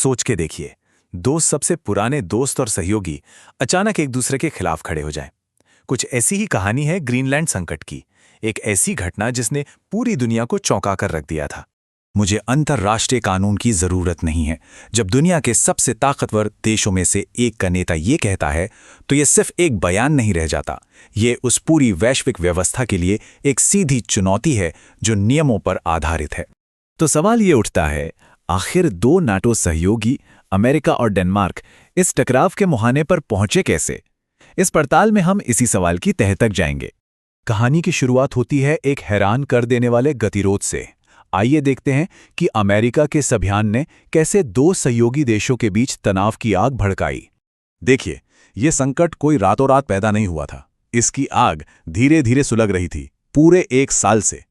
सोच के देखिए, दो सबसे पुराने दोस्त और सहयोगी अचानक एक दूसरे के खिलाफ खड़े हो जाएं। कुछ ऐसी ही कहानी है ग्रीनलैंड संकट की, एक ऐसी घटना जिसने पूरी दुनिया को चौंका कर रख दिया था। मुझे अंतर्राष्ट्रीय कानून की जरूरत नहीं है। जब दुनिया के सबसे ताकतवर देशों में से एक का नेता ये कहता है, तो ये सिर्फ एक बयान नहीं रह जाता, ये उस पूरी वैश्विक व्यवस्था के लिए एक सीधी चुनौती है जो नियमों पर आधारित है। तो सवाल ये उठता है, आखिर दो नाटो सहयोगी अमेरिका और डेनमार्क इस टकराव के मुहाने पर पहुंचे कैसे? इस पड़ताल में हम इसी सवाल की तह तक जाएंगे। कहानी की शुरुआत होती है एक हैरान कर देने वाले गतिरोध से। आइए देखते हैं कि अमेरिका के इस अभियान ने कैसे दो सहयोगी देशों के बीच तनाव की आग भड़काई। देखिए, ये संकट कोई रातों रात पैदा नहीं हुआ था। इसकी आग धीरे धीरे सुलग रही थी, पूरे एक साल से।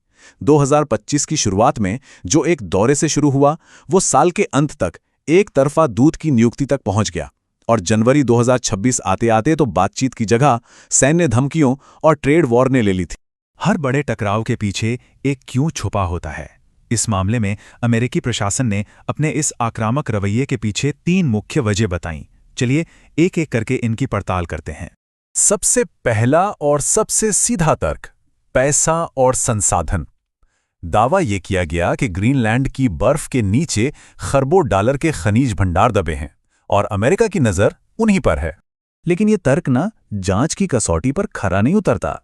2025 की शुरुआत में जो एक दौरे से शुरू हुआ, वो साल के अंत तक एक तरफा दूत की नियुक्ति तक पहुंच गया, और जनवरी 2026 आते आते तो बातचीत की जगह सैन्य धमकियों और ट्रेड वॉर ने ले ली थी। हर बड़े टकराव के पीछे एक क्यों छुपा होता है। इस मामले में अमेरिकी प्रशासन ने अपने इस आक्रामक रवैये के पीछे 3 मुख्य वजह बताईं। चलिए एक एक करके इनकी पड़ताल करते हैं। सबसे पहला और सबसे सीधा तर्क, पैसा और संसाधन। दावा यह किया गया कि ग्रीनलैंड की बर्फ के नीचे खरबों डॉलर के खनिज भंडार दबे हैं और अमेरिका की नजर उन्हीं पर है। लेकिन यह तर्क ना जांच की कसौटी पर खरा नहीं उतरता।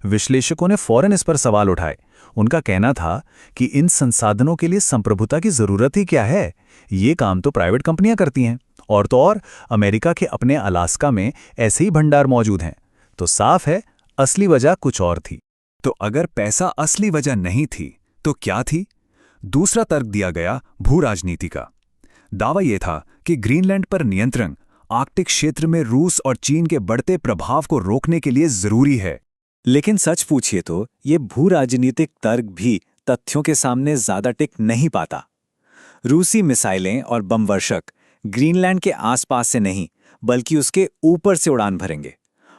विश्लेषकों ने फौरन इस पर सवाल उठाए। उनका कहना था कि इन संसाधनों के लिए संप्रभुता की जरूरत ही क्या है, ये काम तो प्राइवेट कंपनियां करती हैं, और तो और अमेरिका के अपने अलास्का में ऐसे ही भंडार मौजूद हैं। तो साफ है, असली वजह कुछ और थी। तो अगर पैसा असली वजह नहीं थी तो क्या थी? दूसरा तर्क दिया गया भू राजनीति का। दावा यह था कि ग्रीनलैंड पर नियंत्रण आर्कटिक क्षेत्र में रूस और चीन के बढ़ते प्रभाव को रोकने के लिए जरूरी है। लेकिन सच पूछिए तो ये भू राजनीतिक तर्क भी तथ्यों के सामने ज्यादा टिक नहीं पाता। रूसी मिसाइलें और बम वर्षक ग्रीनलैंड के आसपास से नहीं बल्कि उसके ऊपर से उड़ान भरेंगे,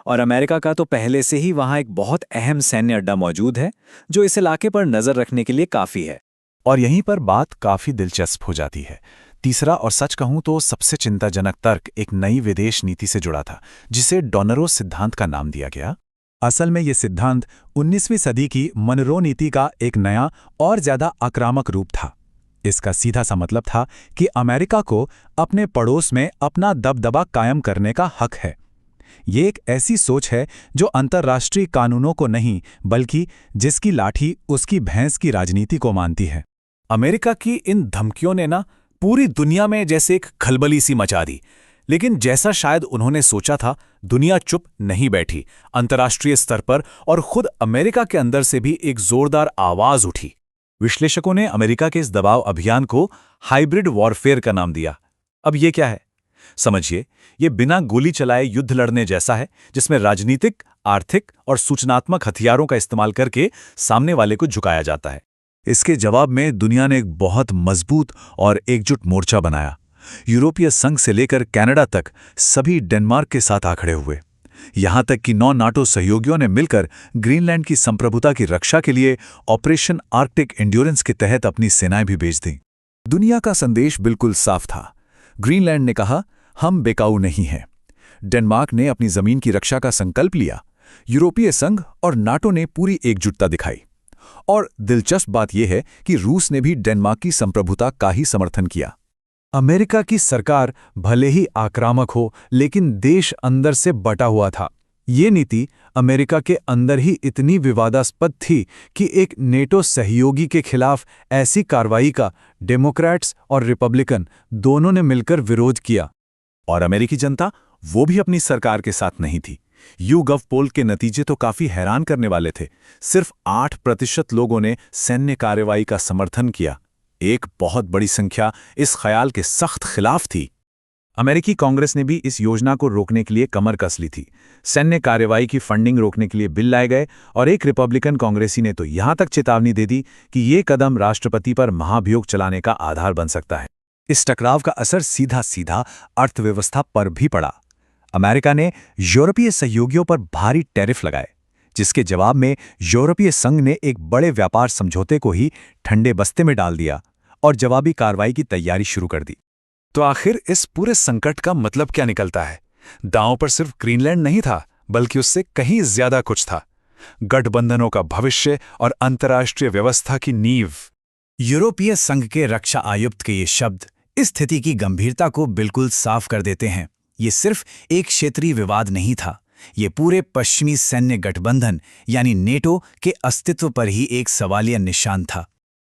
और अमेरिका का तो पहले से ही वहां एक बहुत अहम सैन्य अड्डा मौजूद है जो इस इलाके पर नजर रखने के लिए काफी है। और यहीं पर बात काफी दिलचस्प हो जाती है। तीसरा और सच कहूं तो सबसे चिंताजनक तर्क एक नई विदेश नीति से जुड़ा था, जिसे डोनरो सिद्धांत का नाम दिया गया। असल में यह सिद्धांत 19वीं सदी की मनरो नीति का एक नया और ज्यादा आक्रामक रूप था। इसका सीधा सा मतलब था कि अमेरिका को अपने पड़ोस में अपना दबदबा कायम करने का हक है। ये एक ऐसी सोच है जो अंतर्राष्ट्रीय कानूनों को नहीं बल्कि जिसकी लाठी उसकी भैंस की राजनीति को मानती है। अमेरिका की इन धमकियों ने ना पूरी दुनिया में जैसे एक खलबली सी मचा दी। लेकिन जैसा शायद उन्होंने सोचा था, दुनिया चुप नहीं बैठी। अंतर्राष्ट्रीय स्तर पर और खुद अमेरिका के अंदर से भी एक जोरदार आवाज उठी। विश्लेषकों ने अमेरिका के इस दबाव अभियान को हाइब्रिड वॉरफेयर का नाम दिया। अब ये क्या है? समझिए, ये बिना गोली चलाए युद्ध लड़ने जैसा है, जिसमें राजनीतिक, आर्थिक और सूचनात्मक हथियारों का इस्तेमाल करके सामने वाले को झुकाया जाता है। इसके जवाब में दुनिया ने एक बहुत मजबूत और एकजुट मोर्चा बनाया। यूरोपीय संघ से लेकर कनाडा तक सभी डेनमार्क के साथ आ खड़े हुए। यहां तक कि 9 नाटो सहयोगियों ने मिलकर ग्रीनलैंड की संप्रभुता की रक्षा के लिए ऑपरेशन आर्कटिक एंड्योरेंस के तहत अपनी सेनाएं भी भेज दी। दुनिया का संदेश बिल्कुल साफ था। ग्रीनलैंड ने कहा, हम बेकाऊ नहीं हैं। डेनमार्क ने अपनी जमीन की रक्षा का संकल्प लिया। यूरोपीय संघ और नाटो ने पूरी एकजुटता दिखाई। और दिलचस्प बात यह है कि रूस ने भी डेनमार्क की संप्रभुता का ही समर्थन किया। अमेरिका की सरकार भले ही आक्रामक हो, लेकिन देश अंदर से बटा हुआ था। ये नीति अमेरिका के अंदर ही इतनी विवादास्पद थी कि एक नेटो सहयोगी के खिलाफ ऐसी कार्रवाई का डेमोक्रेट्स और रिपब्लिकन दोनों ने मिलकर विरोध किया। और अमेरिकी जनता वो भी अपनी सरकार के साथ नहीं थी। YouGov पोल के नतीजे तो काफी हैरान करने वाले थे। सिर्फ 8% लोगों ने सैन्य कार्रवाई का समर्थन किया। एक बहुत बड़ी संख्या इस ख्याल के सख्त खिलाफ थी। अमेरिकी कांग्रेस ने भी इस योजना को रोकने के लिए कमर कस ली थी। सैन्य कार्रवाई की फंडिंग रोकने के लिए बिल लाए गए, और एक रिपब्लिकन कांग्रेसी ने तो यहां तक चेतावनी दे दी कि ये कदम राष्ट्रपति पर महाभियोग चलाने का आधार बन सकता है। इस टकराव का असर सीधा सीधा अर्थव्यवस्था पर भी पड़ा। अमेरिका ने यूरोपीय सहयोगियों पर भारी टैरिफ लगाए, जिसके जवाब में यूरोपीय संघ ने एक बड़े व्यापार समझौते को ही ठंडे बस्ते में डाल दिया और जवाबी कार्रवाई की तैयारी शुरू कर दी। तो आखिर इस पूरे संकट का मतलब क्या निकलता है? दांव पर सिर्फ ग्रीनलैंड नहीं था, बल्कि उससे कहीं ज्यादा कुछ था। गठबंधनों का भविष्य और अंतर्राष्ट्रीय व्यवस्था की नींव। यूरोपीय संघ के रक्षा आयुक्त के ये शब्द इस स्थिति की गंभीरता को बिल्कुल साफ कर देते हैं। ये सिर्फ एक क्षेत्रीय विवाद नहीं था, ये पूरे पश्चिमी सैन्य गठबंधन यानी नेटो के अस्तित्व पर ही एक सवालिया निशान था।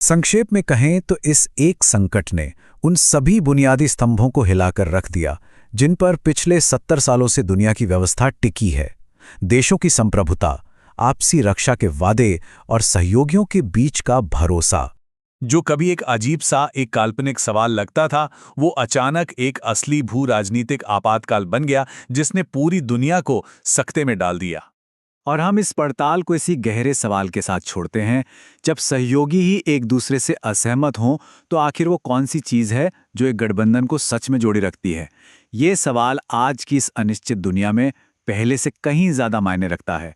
संक्षेप में कहें तो इस एक संकट ने उन सभी बुनियादी स्तंभों को हिलाकर रख दिया जिन पर पिछले 70 सालों से दुनिया की व्यवस्था टिकी है। देशों की संप्रभुता, आपसी रक्षा के वादे और सहयोगियों के बीच का भरोसा। जो कभी एक अजीब सा एक काल्पनिक सवाल लगता था, वो अचानक एक असली भू राजनीतिक आपातकाल बन गया जिसने पूरी दुनिया को सकते में डाल दिया। और हम इस पड़ताल को इसी गहरे सवाल के साथ छोड़ते हैं, जब सहयोगी ही एक दूसरे से असहमत हों तो आखिर वो कौन सी चीज़ है जो एक गठबंधन को सच में जोड़ी रखती है। ये सवाल आज की इस अनिश्चित दुनिया में पहले से कहीं ज़्यादा मायने रखता है।